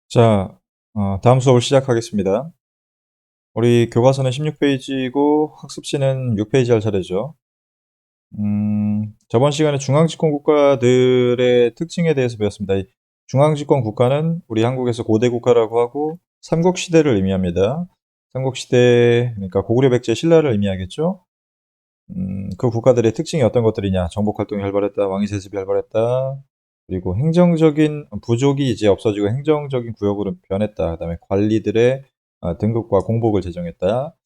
자, 다음 수업을 시작하겠습니다. 우리 교과서는 16페이지이고 학습지는 6페이지 할 차례죠. 저번 시간에 중앙집권 국가들의 특징에 대해서 배웠습니다. 이 중앙집권 국가는 우리 한국에서 고대 국가라고 하고 삼국시대를 의미합니다. 삼국시대, 그러니까 고구려 백제 신라를 의미하겠죠. 그 국가들의 특징이 어떤 것들이냐? 정복활동이 활발했다, 왕위세습이 활발했다, 그리고 행정적인 부족이 이제 없어지고 행정적인 구역으로 변했다. 그다음에 관리들의 등급과 공복을 제정했다.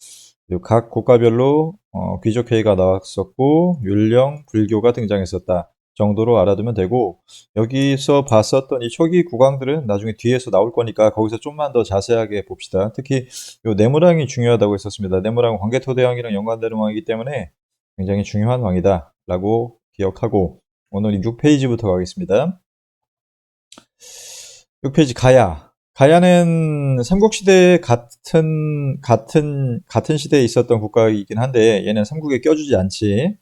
그리고 각 국가별로 귀족회의가 나왔었고 율령, 불교가 등장했었다 정도로 알아두면 되고, 여기서 봤었던 이 초기 국왕들은 나중에 뒤에서 나올 거니까 거기서 좀만 더 자세하게 봅시다. 특히 요 네모랑이 중요하다고 했었습니다. 네모랑은 광개토대왕이랑 연관되는 왕이기 때문에 굉장히 중요한 왕이다 라고 기억하고, 오늘 6페이지부터 가겠습니다. 6페이지 가야. 가야는 삼국시대에 같은 시대에 있었던 국가이긴 한데 얘는 삼국에 껴주지 않지.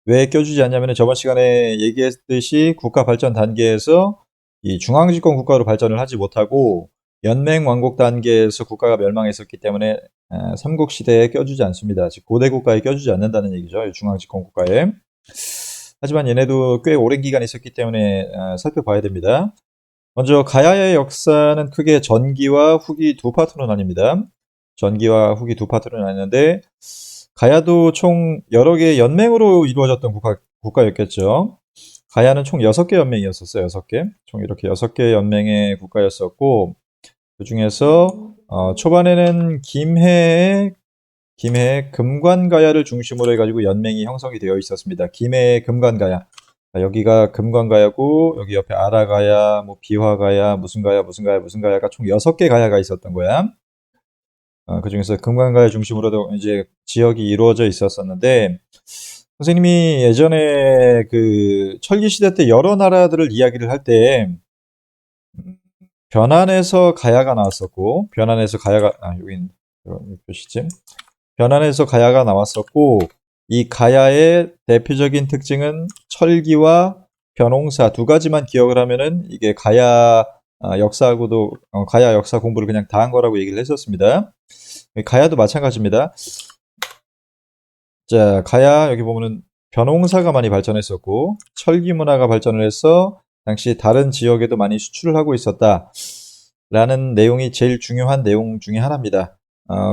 왜 껴주지 않냐면 저번 시간에 얘기했듯이 국가 발전 단계에서 이 중앙집권 국가로 발전을 하지 못하고 연맹 왕국 단계에서 국가가 멸망했었기 때문에 삼국시대에 껴주지 않습니다. 즉 고대 국가에 껴주지 않는다는 얘기죠. 이 중앙집권 국가에. 하지만 얘네도 꽤 오랜 기간 있었기 때문에 살펴봐야 됩니다. 먼저 가야의 역사는 크게 전기와 후기 두 파트로 나뉩니다. 전기와 후기 두 파트로 나뉘는데 가야도 총 여러 개의 연맹으로 이루어졌던 국가였겠죠. 가야는 총 6개 연맹이었었어요. 6개. 총 이렇게 6개 연맹의 국가였었고, 그 중에서 초반에는 김해의 금관가야를 중심으로 해가지고 연맹이 형성이 되어 있었습니다. 김해의 금관가야. 여기가 금관가야고 여기 옆에 아라가야, 뭐 비화가야, 무슨 가야, 무슨 가야, 무슨 가야가 총 6개 가야가 있었던 거야. 그 중에서 금관가야 중심으로도 이제 지역이 이루어져 있었었는데, 선생님이 예전에 그 철기 시대 때 여러 나라들을 이야기를 할 때 변환에서 가야가 나왔었고, 변환에서 가야가 여긴 표시지. 변환에서 가야가 나왔었고, 이 가야의 대표적인 특징은 철기와 변홍사 두 가지만 기억을 하면은 이게 가야 역사하고도 가야 역사 공부를 그냥 다 한 거라고 얘기를 했었습니다. 가야도 마찬가지입니다. 자, 가야 여기 보면은 변홍사가 많이 발전했었고 철기 문화가 발전을 해서 당시 다른 지역에도 많이 수출을 하고 있었다라는 내용이 제일 중요한 내용 중에 하나입니다.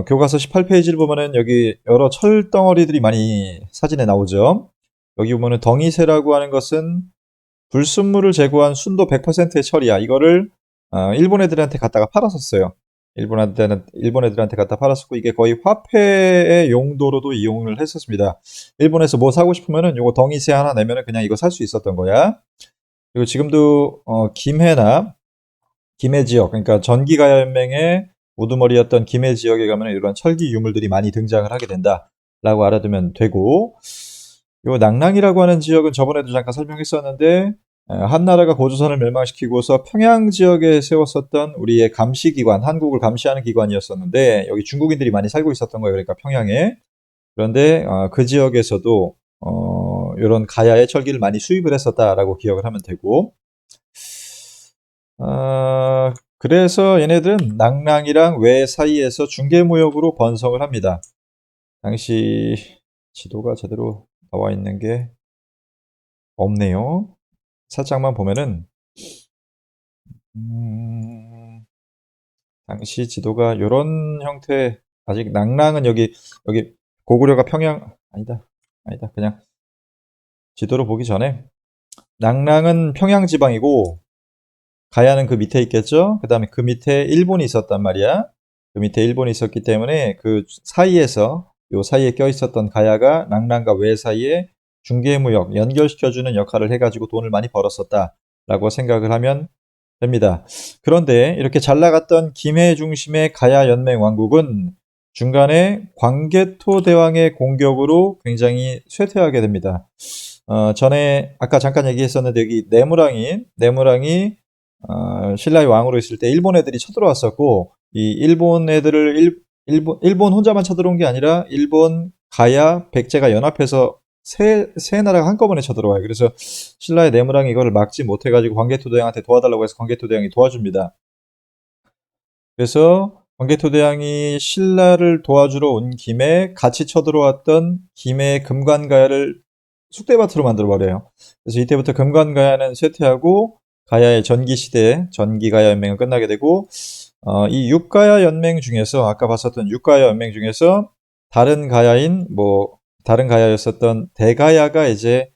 교과서 18페이지를 보면은 여기 여러 철 덩어리들이 많이 사진에 나오죠. 여기 보면은 덩이새라고 하는 것은 불순물을 제거한 순도 100%의 철이야. 이거를 일본 애들한테 갖다가 팔았었어요. 일본 애들한테 갖다 팔았었고, 이게 거의 화폐의 용도로도 이용을 했었습니다. 일본에서 뭐 사고 싶으면은 요거 덩이새 하나 내면은 그냥 이거 살 수 있었던 거야. 그리고 지금도 김해 지역, 그러니까 전기가야연맹의 우두머리였던 김해 지역에 가면 이런 철기 유물들이 많이 등장을 하게 된다라고 알아두면 되고, 요 낭랑이라고 하는 지역은 저번에도 잠깐 설명했었는데, 한나라가 고조선을 멸망시키고서 평양 지역에 세웠었던 우리의 감시기관, 한국을 감시하는 기관이었었는데, 여기 중국인들이 많이 살고 있었던 거예요. 그러니까 평양에. 그런데 그 지역에서도 이런 가야의 철기를 많이 수입을 했었다라고 기억을 하면 되고, 그래서 얘네들은 낭랑이랑 외 사이에서 중개무역으로 번성을 합니다. 당시 지도가 제대로 나와 있는 게 없네요. 살짝만 보면은 음, 당시 지도가 이런 형태. 아직 낭랑은 여기 고구려가 평양 아니다, 그냥 지도로 보기 전에 낭랑은 평양 지방이고 가야는 그 밑에 있겠죠. 그 다음에 그 밑에 일본이 있었단 말이야. 그 밑에 일본이 있었기 때문에 그 사이에서 요 사이에 껴 있었던 가야가 낭랑과 외 사이에 중개무역 연결시켜주는 역할을 해가지고 돈을 많이 벌었었다라고 생각을 하면 됩니다. 그런데 이렇게 잘 나갔던 김해 중심의 가야 연맹 왕국은 중간에 광개토 대왕의 공격으로 굉장히 쇠퇴하게 됩니다. 전에 아까 잠깐 얘기했었는데 여기 네무랑이 신라의 왕으로 있을 때 일본 애들이 쳐들어왔었고, 이 일본 애들을 일본 혼자만 쳐들어온 게 아니라 일본, 가야, 백제가 연합해서 세 나라가 한꺼번에 쳐들어와요. 그래서 신라의 내무랑이 이거를 막지 못해가지고 광개토대왕한테 도와달라고 해서 광개토대왕이 도와줍니다. 그래서 광개토대왕이 신라를 도와주러 온 김에 같이 쳐들어왔던 김해 금관가야를 쑥대밭으로 만들어버려요. 그래서 이때부터 금관가야는 쇠퇴하고 가야의 전기시대, 전기가야 연맹은 끝나게 되고, 이 육가야 연맹 중에서, 아까 봤었던 육가야 연맹 중에서 다른 가야였었던 대가야가 이제,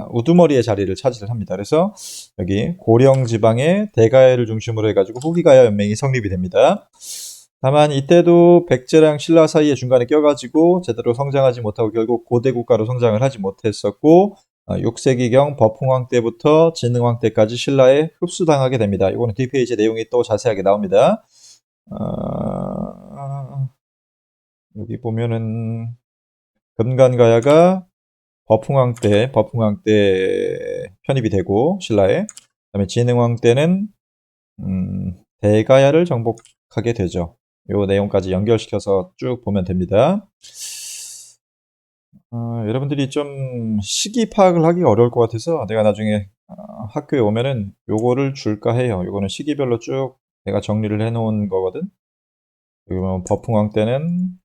우두머리의 자리를 차지를 합니다. 그래서 여기 고령 지방의 대가야를 중심으로 해가지고 후기가야 연맹이 성립이 됩니다. 다만 이때도 백제랑 신라 사이에 중간에 껴가지고 제대로 성장하지 못하고 결국 고대 국가로 성장을 하지 못했었고, 6세기경 버풍왕 때부터 진흥왕 때까지 신라에 흡수당하게 됩니다. 이거는 뒷페이지 내용이 또 자세하게 나옵니다. 여기 보면은 금간가야가 버풍왕 때 편입이 되고 신라에, 그다음에 진흥왕 때는 대가야를 정복하게 되죠. 요 내용까지 연결시켜서 쭉 보면 됩니다. 여러분들이 좀 시기 파악을 하기가 어려울 것 같아서 내가 나중에 학교에 오면은 요거를 줄까 해요. 요거는 시기별로 쭉 내가 정리를 해 놓은 거거든. 여기 보면 버풍왕 때는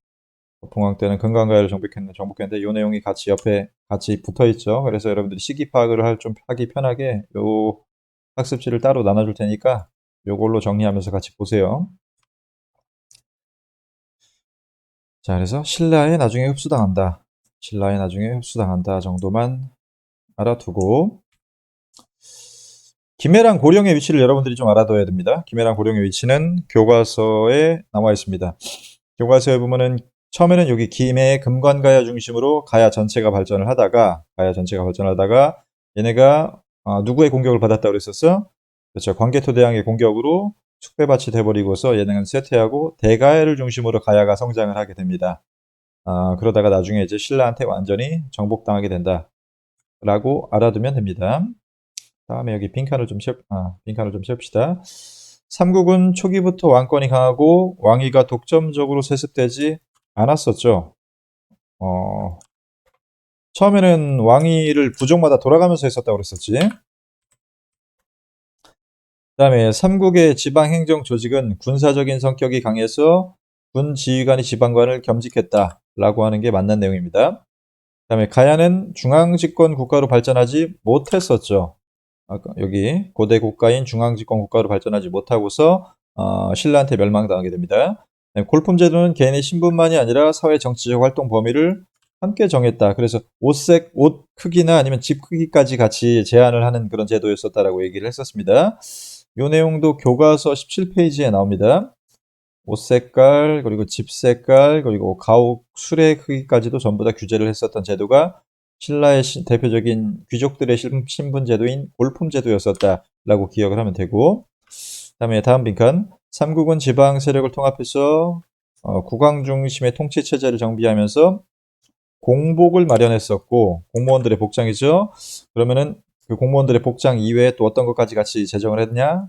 금강가야를 정복했는데 요 내용이 같이 옆에 같이 붙어 있죠. 그래서 여러분들이 시기 파악을 좀 하기 편하게 요 학습지를 따로 나눠줄 테니까 요걸로 정리하면서 같이 보세요. 자, 그래서 신라에 나중에 흡수당한다. 신라에 나중에 흡수당한다 정도만 알아두고, 김해랑 고령의 위치를 여러분들이 좀 알아둬야 됩니다. 김해랑 고령의 위치는 교과서에 나와 있습니다. 교과서에 보면은 처음에는 여기 김해 금관가야 중심으로 가야 전체가 발전을 하다가 얘네가 누구의 공격을 받았다고 그랬었어? 그렇죠. 광개토대왕의 공격으로 쑥대밭이 돼버리고서 얘네는 쇠퇴하고 대가야를 중심으로 가야가 성장을 하게 됩니다. 그러다가 나중에 이제 신라한테 완전히 정복당하게 된다라고 알아두면 됩니다. 다음에 여기 빈칸을 좀 채웁시다. 삼국은 초기부터 왕권이 강하고 왕위가 독점적으로 세습되지 않았었죠. 처음에는 왕위를 부족마다 돌아가면서 했었다고 그랬었지. 그다음에 삼국의 지방행정 조직은 군사적인 성격이 강해서 군 지휘관이 지방관을 겸직했다라고 하는 게 맞는 내용입니다. 그다음에 가야는 중앙집권 국가로 발전하지 못했었죠. 아까 여기 고대 국가인 중앙집권 국가로 발전하지 못하고서 신라한테 멸망당하게 됩니다. 골품 제도는 개인의 신분만이 아니라 사회 정치적 활동 범위를 함께 정했다. 그래서 옷 크기나 아니면 집 크기까지 같이 제한을 하는 그런 제도였었다라고 얘기를 했었습니다. 이 내용도 교과서 17페이지에 나옵니다. 옷 색깔, 그리고 집 색깔, 그리고 가옥 수레 크기까지도 전부 다 규제를 했었던 제도가 신라의 대표적인 귀족들의 신분 제도인 골품 제도였었다라고 기억을 하면 되고, 그다음에 다음 빈칸, 삼국은 지방 세력을 통합해서 국왕 중심의 통치 체제를 정비하면서 공복을 마련했었고, 공무원들의 복장이죠. 그러면은 그 공무원들의 복장 이외에 또 어떤 것까지 같이 제정을 했냐?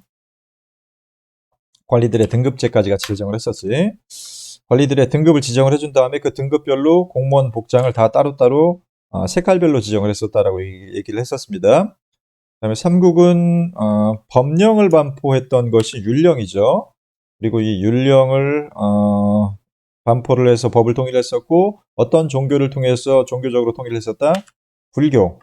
관리들의 등급제까지 같이 제정을 했었지. 관리들의 등급을 지정을 해준 다음에 그 등급별로 공무원 복장을 다 따로따로 색깔별로 지정을 했었다라고 얘기를 했었습니다. 그다음에 삼국은 법령을 반포했던 것이 율령이죠. 그리고 이 율령을 반포를 해서 법을 통일했었고, 어떤 종교를 통해서 종교적으로 통일했었다?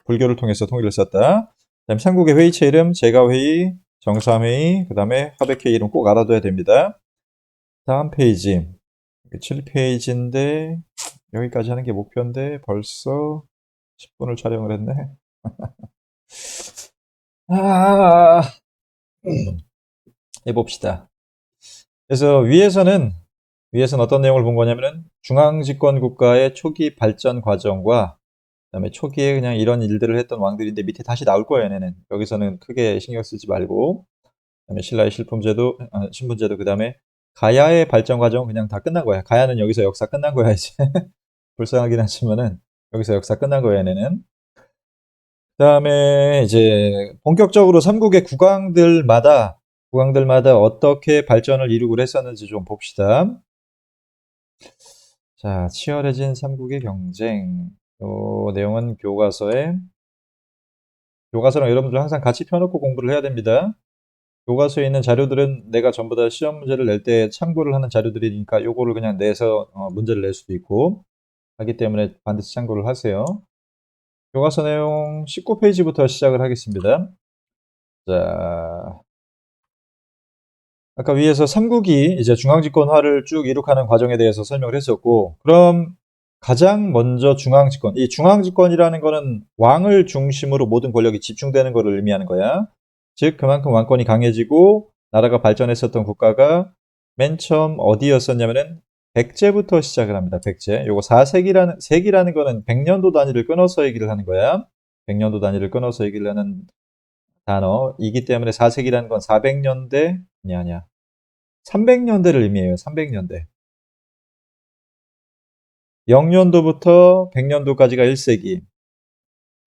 불교를 통해서 통일했었다. 그다음에 삼국의 회의체 이름 제가회의, 정삼회의, 그 다음에 화백회의 이름 꼭 알아둬야 됩니다. 다음 페이지 7페이지인데 여기까지 하는 게 목표인데 벌써 10분을 촬영을 했네. 아, 해봅시다. 그래서 위에서는 어떤 내용을 본 거냐면은 중앙집권 국가의 초기 발전 과정과 그다음에 초기에 그냥 이런 일들을 했던 왕들인데 밑에 다시 나올 거예요, 얘네는. 여기서는 크게 신경 쓰지 말고. 그다음에 신라의 신분제도, 그다음에 가야의 발전 과정은 그냥 다 끝난 거야. 가야는 여기서 역사 끝난 거야, 이제. 불쌍하긴 하지만은 여기서 역사 끝난 거야, 얘네는. 그다음에 이제 본격적으로 삼국의 국왕들마다 어떻게 발전을 이루고 했었는지 좀 봅시다. 자, 치열해진 삼국의 경쟁. 요 내용은 교과서랑 여러분들 항상 같이 펴놓고 공부를 해야 됩니다. 교과서에 있는 자료들은 내가 전부 다 시험 문제를 낼 때 참고를 하는 자료들이니까 요거를 그냥 내서 문제를 낼 수도 있고 하기 때문에 반드시 참고를 하세요. 교과서 내용 19페이지부터 시작을 하겠습니다. 자, 아까 위에서 삼국이 이제 중앙집권화를 쭉 이룩하는 과정에 대해서 설명을 했었고, 그럼 가장 먼저 중앙집권, 이 중앙집권이라는 거는 왕을 중심으로 모든 권력이 집중되는 것을 의미하는 거야. 즉, 그만큼 왕권이 강해지고 나라가 발전했었던 국가가 맨 처음 어디였었냐면은 백제부터 시작을 합니다. 백제. 요거 4세기라는, 세기라는 거는 100년도 단위를 끊어서 얘기를 하는 거야. 100년도 단위를 끊어서 얘기를 하는 단어이기 때문에 4세기라는 건 400년대, 아니야. 300년대를 의미해요. 300년대. 0년도부터 100년도까지가 1세기,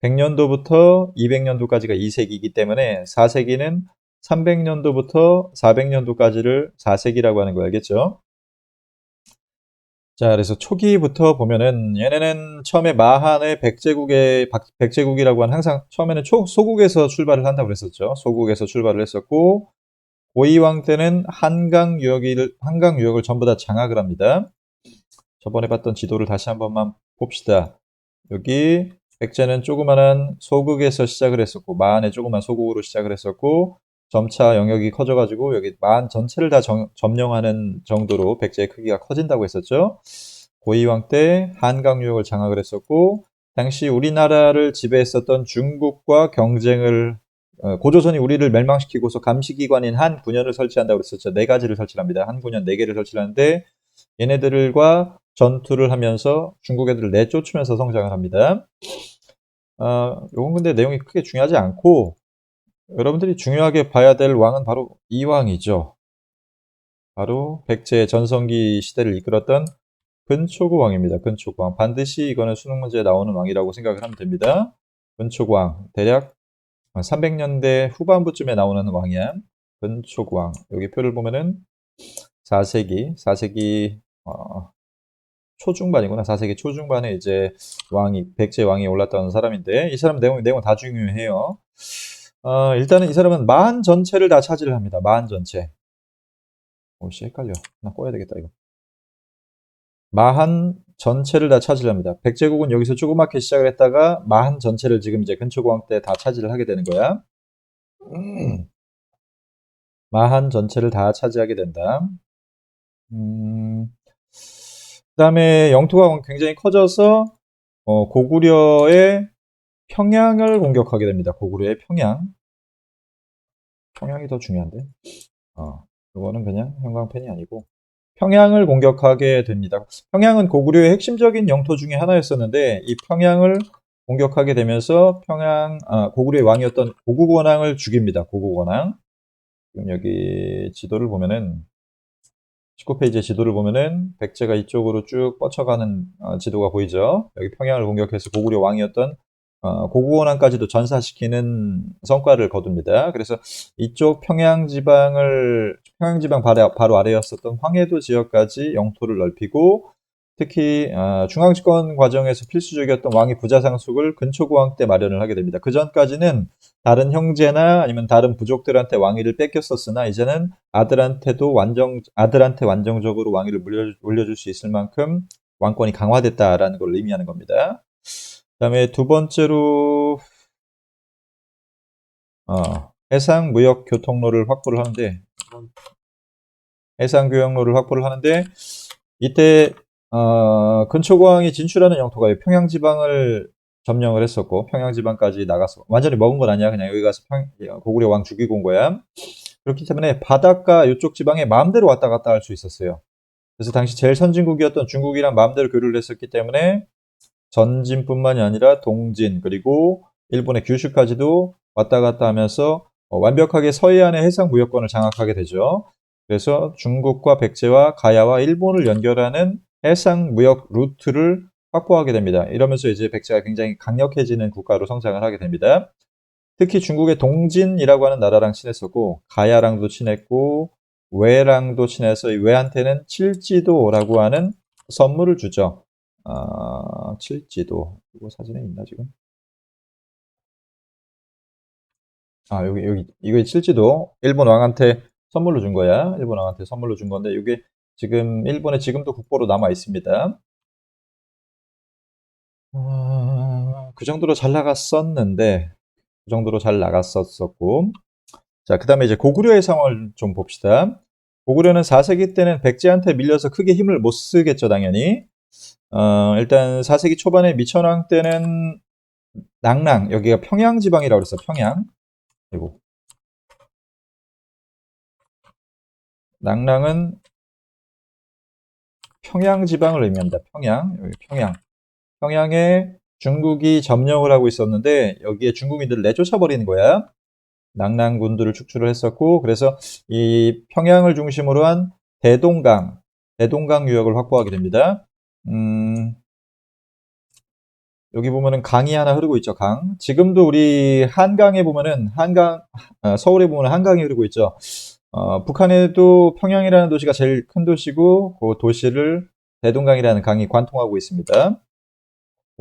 100년도부터 200년도까지가 2세기이기 때문에 4세기는 300년도부터 400년도까지를 4세기라고 하는 거 알겠죠? 자, 그래서 초기부터 보면은 얘네는 처음에 마한의 백제국이라고 하는 항상 처음에는 소국에서 출발을 한다고 그랬었죠. 소국에서 출발을 했었고 고이왕 때는 한강 유역을 전부 다 장악을 합니다. 저번에 봤던 지도를 다시 한 번만 봅시다. 여기 백제는 조그만한 소국에서 시작을 했었고 마한의 조그만 소국으로 시작을 했었고 점차 영역이 커져가지고 여기 마한 전체를 다 점령하는 정도로 백제의 크기가 커진다고 했었죠. 고이왕 때 한강 유역을 장악을 했었고 당시 우리나라를 지배했었던 중국과 경쟁을 고조선이 우리를 멸망시키고서 감시기관인 한 군현을 설치한다고 그랬었죠. 네 가지를 설치합니다. 한 군현 네 개를 설치하는데 얘네들과 전투를 하면서 중국 애들을 내쫓으면서 성장을 합니다. 요건 근데 내용이 크게 중요하지 않고 여러분들이 중요하게 봐야 될 왕은 바로 이왕이죠. 바로 백제 전성기 시대를 이끌었던 근초고 왕입니다. 근초고 왕. 반드시 이거는 수능 문제에 나오는 왕이라고 생각을 하면 됩니다. 근초고 왕. 대략 300년대 후반부쯤에 나오는 왕이야. 근초고 왕. 여기 표를 보면은 4세기 초중반이구나. 4세기 초중반에 이제 백제 왕이 올랐던 사람인데, 이 사람 내용은 다 중요해요. 일단은 이 사람은 마한 전체를 다 차지를 합니다. 마한 전체. 오씨, 헷갈려. 나 꺼야 되겠다, 이거. 마한 전체를 다 차지를 합니다. 백제국은 여기서 조그맣게 시작을 했다가 마한 전체를 지금 이제 근초고왕 때 다 차지를 하게 되는 거야. 마한 전체를 다 차지하게 된다. 그다음에 영토가 굉장히 커져서 고구려의 평양을 공격하게 됩니다. 고구려의 평양. 평양이 더 중요한데. 이거는 그냥 형광펜이 아니고 평양을 공격하게 됩니다. 평양은 고구려의 핵심적인 영토 중에 하나였었는데 이 평양을 공격하게 되면서 고구려의 왕이었던 고국원왕을 죽입니다. 고국원왕. 지금 여기 지도를 보면은 19페이지의 지도를 보면은 백제가 이쪽으로 쭉 뻗쳐가는 지도가 보이죠. 여기 평양을 공격해서 고구려 왕이었던 고구원왕까지도 전사시키는 성과를 거둡니다. 그래서 이쪽 평양지방 바로 아래였었던 황해도 지역까지 영토를 넓히고 특히 중앙집권 과정에서 필수적이었던 왕위 부자상속을 근초고왕 때 마련을 하게 됩니다. 그 전까지는 다른 형제나 아니면 다른 부족들한테 왕위를 뺏겼었으나 이제는 아들한테 완정적으로 왕위를 물려줄 수 있을 만큼 왕권이 강화됐다라는 걸 의미하는 겁니다. 그다음에 두 번째로 해상 무역 교통로를 확보를 하는데 이때 근초고왕이 진출하는 영토가 평양지방을 점령을 했었고 평양지방까지 나갔어. 완전히 먹은 건 아니야. 그냥 여기 가서 고구려 왕 죽이고 온 거야. 그렇기 때문에 바닷가 이쪽 지방에 마음대로 왔다 갔다 할 수 있었어요. 그래서 당시 제일 선진국이었던 중국이랑 마음대로 교류를 했었기 때문에 전진뿐만이 아니라 동진 그리고 일본의 규슈까지도 왔다 갔다 하면서 완벽하게 서해안의 해상 무역권을 장악하게 되죠. 그래서 중국과 백제와 가야와 일본을 연결하는 해상 무역 루트를 확보하게 됩니다. 이러면서 이제 백제가 굉장히 강력해지는 국가로 성장을 하게 됩니다. 특히 중국의 동진이라고 하는 나라랑 친했었고 가야랑도 친했고 외랑도 친해서 이 외한테는 칠지도라고 하는 선물을 주죠. 칠지도. 이거 사진에 있나 지금? 여기 이거 실지도 일본 왕한테 선물로 준 거야. 일본 왕한테 선물로 준 건데 이게 지금 일본에 지금도 국보로 남아 있습니다. 그 정도로 잘 나갔었는데 그 정도로 잘 나갔었고 자, 그다음에 이제 고구려의 상황을 좀 봅시다. 고구려는 4세기 때는 백제한테 밀려서 크게 힘을 못 쓰겠죠, 당연히. 일단 4세기 초반에 미천왕 때는 낭랑, 여기가 평양 지방이라고 그랬어, 평양. 그리고 낭랑은 평양 지방을 의미합니다. 평양, 여기 평양. 평양에 중국이 점령을 하고 있었는데 여기에 중국인들을 내쫓아 버리는 거야. 낭랑군들을 축출을 했었고 그래서 이 평양을 중심으로 한 대동강 유역을 확보하게 됩니다. 여기 보면은 강이 하나 흐르고 있죠, 강. 지금도 우리 한강에 보면은 서울에 보면 한강이 흐르고 있죠. 북한에도 평양이라는 도시가 제일 큰 도시고 그 도시를 대동강이라는 강이 관통하고 있습니다.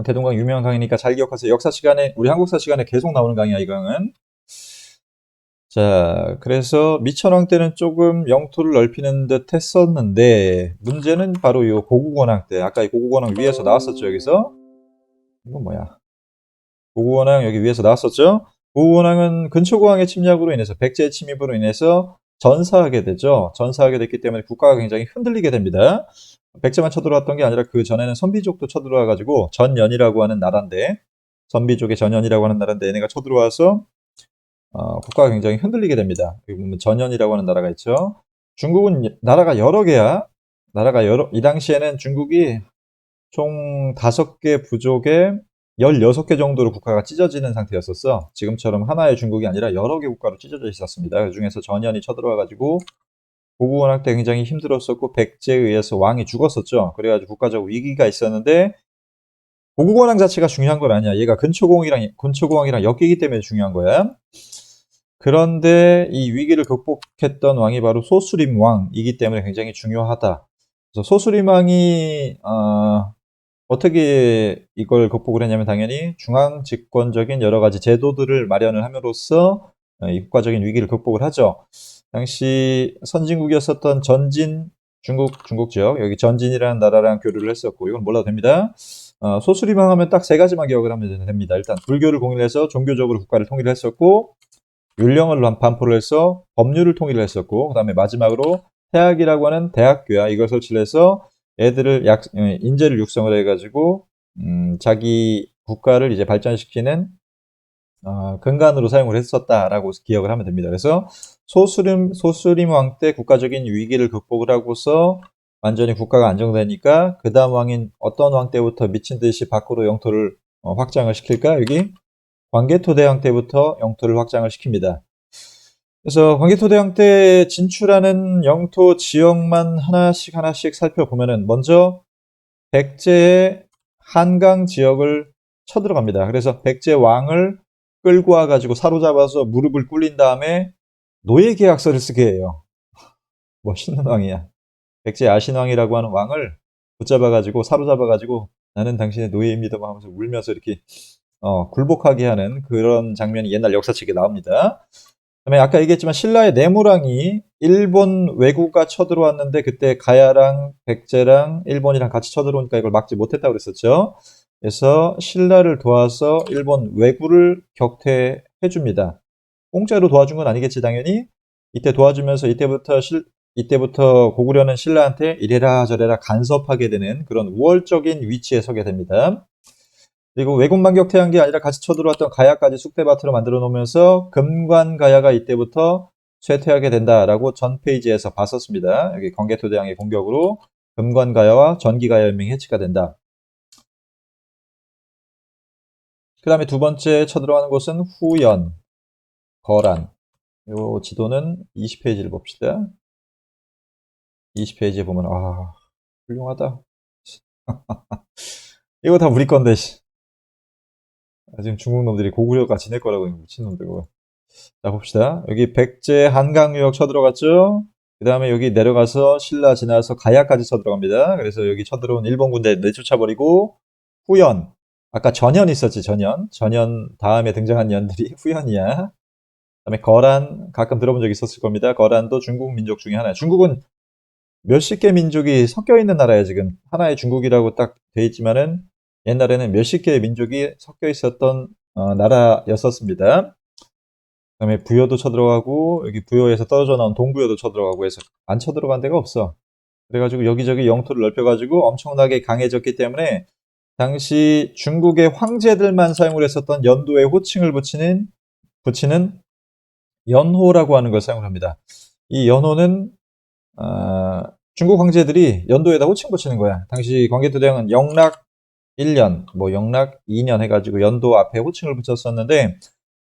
대동강 유명한 강이니까 잘 기억하세요. 역사 시간에 우리 한국사 시간에 계속 나오는 강이야, 이 강은. 자, 그래서 미천왕 때는 조금 영토를 넓히는 듯 했었는데 문제는 바로 이 고국원왕 때. 아까 이 고국원왕 위에서 나왔었죠, 여기서. 이건 뭐야? 고구원왕 여기 위에서 나왔었죠? 고구원왕은 근초고왕의 침략으로 인해서 백제의 침입으로 인해서 전사하게 되죠. 전사하게 됐기 때문에 국가가 굉장히 흔들리게 됩니다. 백제만 쳐들어왔던 게 아니라 그 전에는 선비족도 쳐들어와가지고 전연이라고 하는 나라인데 선비족의 전연이라고 하는 나라인데 얘네가 쳐들어와서 국가가 굉장히 흔들리게 됩니다. 여기 보면 전연이라고 하는 나라가 있죠. 중국은 나라가 여러 개야. 이 당시에는 중국이 총 5개 부족에 16개 정도로 국가가 찢어지는 상태였었어. 지금처럼 하나의 중국이 아니라 여러 개 국가로 찢어져 있었습니다. 그 중에서 전연이 쳐들어와가지고 고구원학 때 굉장히 힘들었었고 백제에 의해서 왕이 죽었었죠. 그래가지고 국가적 위기가 있었는데 고구원왕 자체가 중요한 건 아니야. 얘가 근초고왕이랑 엮이기 때문에 중요한 거야. 그런데 이 위기를 극복했던 왕이 바로 소수림 왕이기 때문에 굉장히 중요하다. 그래서 소수림 왕이 어떻게 이걸 극복을 했냐면 당연히 중앙 집권적인 여러 가지 제도들을 마련을 함으로써 이 국가적인 위기를 극복을 하죠. 당시 선진국이었었던 중국 지역, 여기 전진이라는 나라랑 교류를 했었고, 이건 몰라도 됩니다. 소수리만 하면 딱 3가지만 기억을 하면 됩니다. 일단 불교를 공일해서 종교적으로 국가를 통일을 했었고, 율령을 반포를 해서 법률을 통일을 했었고, 그 다음에 마지막으로 태학이라고 하는 대학교야. 이걸 설치를 해서 애들을 인재를 육성을 해가지고 자기 국가를 이제 발전시키는 근간으로 사용을 했었다라고 기억을 하면 됩니다. 그래서 소수림 왕 때 국가적인 위기를 극복을 하고서 완전히 국가가 안정되니까 그 다음 왕인 어떤 왕 때부터 미친 듯이 밖으로 영토를 확장을 시킬까? 여기 광개토대왕 때부터 영토를 확장을 시킵니다. 그래서 광개토대왕 때 진출하는 영토 지역만 하나씩 살펴보면은 먼저 백제의 한강 지역을 쳐들어갑니다. 그래서 백제 왕을 끌고 와가지고 사로잡아서 무릎을 꿇린 다음에 노예 계약서를 쓰게 해요. 멋있는 왕이야. 백제 야신왕이라고 하는 왕을 붙잡아가지고 사로잡아가지고 나는 당신의 노예입니다 하면서 울면서 이렇게 굴복하게 하는 그런 장면이 옛날 역사책에 나옵니다. 그다음에 아까 얘기했지만 신라의 내무랑이 일본 왜구가 쳐들어왔는데 그때 가야랑 백제랑 일본이랑 같이 쳐들어오니까 이걸 막지 못했다고 그랬었죠. 그래서 신라를 도와서 일본 왜구를 격퇴해 줍니다. 공짜로 도와준 건 아니겠지 당연히. 이때 도와주면서 이때부터 고구려는 신라한테 이래라 저래라 간섭하게 되는 그런 우월적인 위치에 서게 됩니다. 그리고 왜군 반격퇴한 게 아니라 같이 쳐들어왔던 가야까지 쑥대밭으로 만들어 놓으면서 금관가야가 이때부터 쇠퇴하게 된다라고 전 페이지에서 봤었습니다. 여기 광개토대왕의 공격으로 금관가야와 전기가야 연맹이 해치가 된다. 그 다음에 두 번째 쳐들어가는 곳은 후연, 거란. 요 지도는 20페이지를 봅시다. 20페이지에 보면 훌륭하다. 이거 다 우리 건데 지금 중국 놈들이 고구려가 지낼 거라고 미친놈들. 자, 봅시다. 여기 백제 한강유역 쳐들어갔죠? 그 다음에 여기 내려가서 신라 지나서 가야까지 쳐들어갑니다. 그래서 여기 쳐들어온 일본 군대 내쫓아버리고 후연. 아까 전연 있었지, 전연. 전연 다음에 등장한 연들이 후연이야. 그다음에 거란 가끔 들어본 적 있었을 겁니다. 거란도 중국 민족 중에 하나예요. 중국은 몇십 개 민족이 섞여 있는 나라예요, 지금. 하나의 중국이라고 딱 돼 있지만은 옛날에는 몇십 개의 민족이 섞여 있었던 나라였었습니다. 그다음에 부여도 쳐들어가고 여기 부여에서 떨어져 나온 동부여도 쳐들어가고 해서 안 쳐들어간 데가 없어. 그래가지고 여기저기 영토를 넓혀가지고 엄청나게 강해졌기 때문에 당시 중국의 황제들만 사용을 했었던 연도에 호칭을 붙이는 연호라고 하는 걸 사용을 합니다. 이 연호는 중국 황제들이 연도에다 호칭 붙이는 거야. 당시 광개토대왕은 영락 1년, 뭐 영락 2년 해가지고 연도 앞에 호칭을 붙였었는데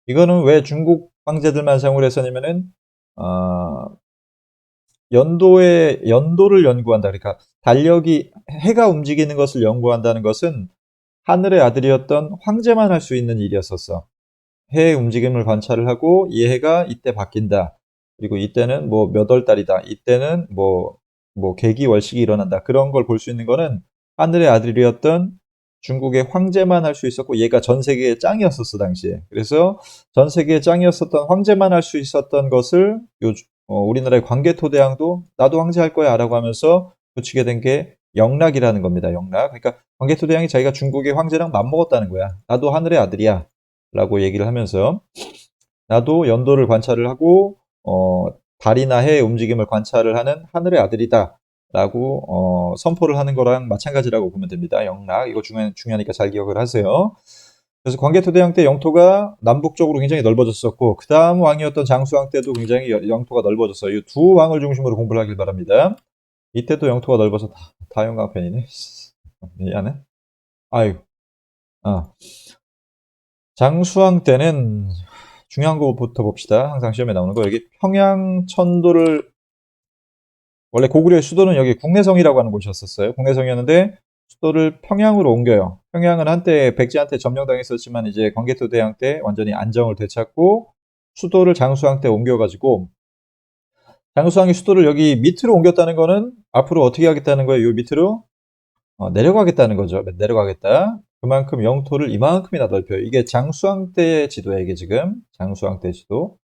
이거는 왜 중국 황제들만 사용을 했었냐면은 연도를 연구한다. 그러니까 달력이 해가 움직이는 것을 연구한다는 것은 하늘의 아들이었던 황제만 할 수 있는 일이었었어. 해의 움직임을 관찰을 하고 이 해가 이때 바뀐다. 그리고 이때는 뭐 몇 월 달이다. 이때는 뭐 계기 월식이 일어난다. 그런 걸 볼 수 있는 거는 하늘의 아들이었던 중국의 황제만 할 수 있었고 얘가 전 세계의 짱이었었어 당시에. 그래서 전 세계의 짱이었었던 황제만 할 수 있었던 것을 우리나라의 광개토대왕도 나도 황제 할 거야 라고 하면서 붙이게 된 게 영락이라는 겁니다. 영락. 그러니까 광개토대왕이 자기가 중국의 황제랑 맞먹었다는 거야. 나도 하늘의 아들이야 라고 얘기를 하면서 나도 연도를 관찰을 하고 달이나 해의 움직임을 관찰을 하는 하늘의 아들이다 라고 선포를 하는 거랑 마찬가지라고 보면 됩니다. 영락. 이거 중요하니까 잘 기억을 하세요. 그래서 광개토대왕 때 영토가 남북쪽으로 굉장히 넓어졌었고 그 다음 왕이었던 장수왕 때도 굉장히 영토가 넓어졌어요. 이 두 왕을 중심으로 공부를 하길 바랍니다. 이때도 영토가 넓어서 다용강편이네. 미안해. 아유. 장수왕 때는 중요한 거부터 봅시다. 항상 시험에 나오는 거. 여기 평양천도를 원래 고구려의 수도는 여기 국내성이라고 하는 곳이었었어요. 국내성이었는데 수도를 평양으로 옮겨요. 평양은 한때 백제한테 점령당했었지만 이제 광개토대왕 때 완전히 안정을 되찾고 수도를 장수왕 때 옮겨가지고 장수왕이 수도를 여기 밑으로 옮겼다는 거는 앞으로 어떻게 하겠다는 거예요? 요 밑으로 내려가겠다는 거죠. 내려가겠다. 그만큼 영토를 이만큼이나 넓혀요. 이게 장수왕 때 지도예요. 이게 지금 장수왕 때 지도.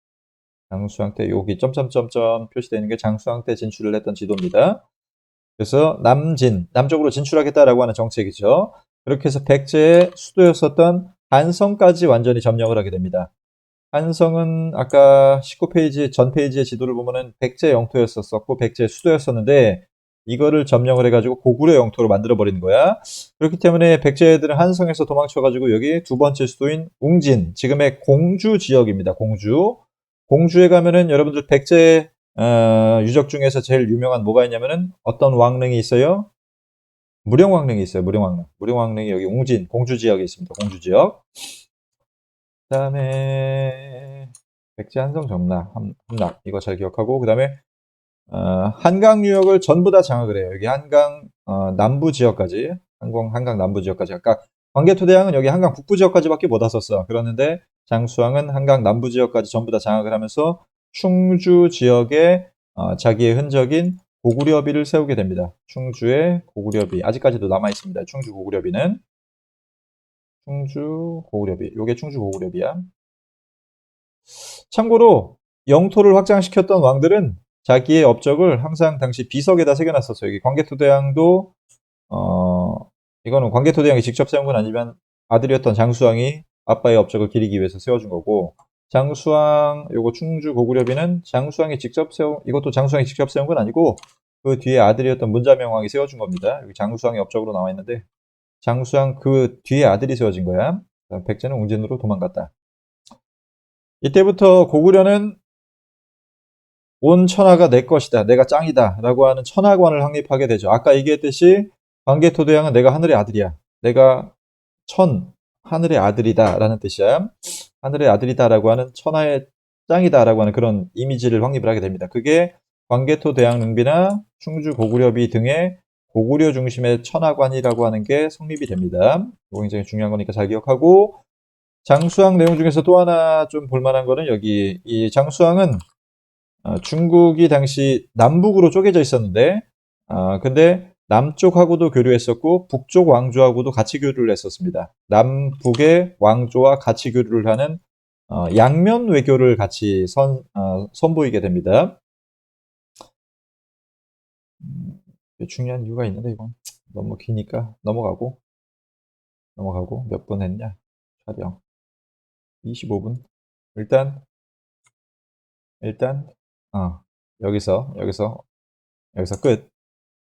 장수왕 때 여기 점점점점 표시되어 있는 게 장수왕 때 진출을 했던 지도입니다. 그래서 남쪽으로 진출하겠다라고 하는 정책이죠. 그렇게 해서 백제의 수도였었던 한성까지 완전히 점령을 하게 됩니다. 한성은 아까 19페이지 전 페이지의 지도를 보면은 백제 영토였었고 백제 수도였었는데 이거를 점령을 해가지고 고구려 영토로 만들어 버리는 거야. 그렇기 때문에 백제들은 한성에서 도망쳐가지고 여기 두 번째 수도인 웅진, 지금의 공주 지역입니다. 공주에 가면은 여러분들 백제 유적 중에서 제일 유명한 뭐가 있냐면은 어떤 왕릉이 있어요? 무령왕릉이 있어요. 무령왕릉. 무령왕릉이 여기 웅진 공주 지역에 있습니다. 공주 지역. 그다음에 백제 한성 점락 함락 이거 잘 기억하고 그다음에 한강 유역을 전부 다 장악을 해요. 여기 한강 남부 지역까지 한강 남부 지역까지 아까 광개토대왕은 여기 한강 북부 지역까지밖에 못 왔었어. 그러는데 장수왕은 한강 남부 지역까지 전부 다 장악을 하면서 충주 지역에 자기의 흔적인 고구려비를 세우게 됩니다. 충주의 고구려비 아직까지도 남아 있습니다. 충주 고구려비는 충주 고구려비 요게 충주 고구려비야. 참고로 영토를 확장시켰던 왕들은 자기의 업적을 항상 당시 비석에다 새겨놨었어요. 여기 광개토대왕도 이거는 광개토대왕이 직접 세운 건 아니지만 아들이었던 장수왕이 아빠의 업적을 기리기 위해서 세워준 거고 장수왕 요거 충주 고구려비는 이것도 장수왕이 직접 세운 건 아니고 그 뒤에 아들이었던 문자명왕이 세워준 겁니다. 여기 장수왕의 업적으로 나와 있는데 장수왕 그 뒤에 아들이 세워진 거야. 백제는 웅진으로 도망갔다. 이때부터 고구려는 온 천하가 내 것이다. 내가 짱이다. 라고 하는 천하관을 확립하게 되죠. 아까 얘기했듯이 광개토대왕은 내가 하늘의 아들이야. 내가 하늘의 아들이다. 라는 뜻이야. 하늘의 아들이다. 라고 하는 천하의 짱이다. 라고 하는 그런 이미지를 확립을 하게 됩니다. 그게 광개토대왕 능비나 충주 고구려비 등의 고구려 중심의 천하관이라고 하는 게 성립이 됩니다. 이거 굉장히 중요한 거니까 잘 기억하고 장수왕 내용 중에서 또 하나 좀 볼만한 거는 여기 이 장수왕은 중국이 당시 남북으로 쪼개져 있었는데 근데 남쪽하고도 교류했었고 북쪽 왕조하고도 같이 교류를 했었습니다. 남북의 왕조와 같이 교류를 하는 양면 외교를 같이 선보이게 됩니다. 중요한 이유가 있는데 이건 너무 기니까 넘어가고 몇 분 했냐? 촬영 25분. 일단 여기서 끝.